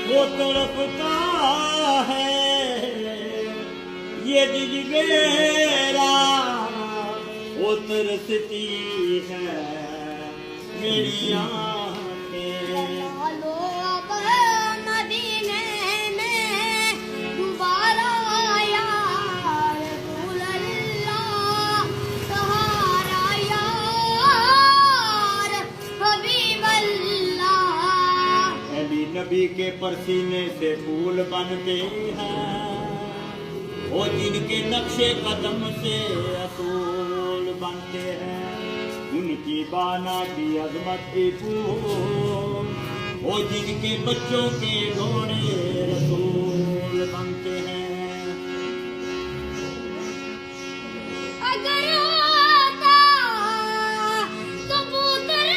वो तड़पता है ये दिल मेरा, वो तरसती है मेरी आँखें। लो अब मदीने में दोबारा यार रसूल अल्लाह, सहारा यार हबीब अल्लाह। अली नबी के परसीने से फूल बनते हैं, वो जिनके नक्शे कदम से असूल बनते हैं। उनकी बाना की अजमत की फूल, वो जिनके बच्चों के घोड़े रसूल बनते हैं। अगर होता कबूतर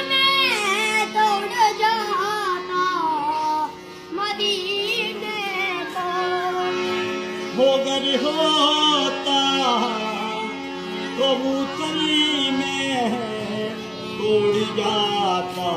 में दौड़ जाता मदीने को, मगर होता कबूतरी में उड़ जाता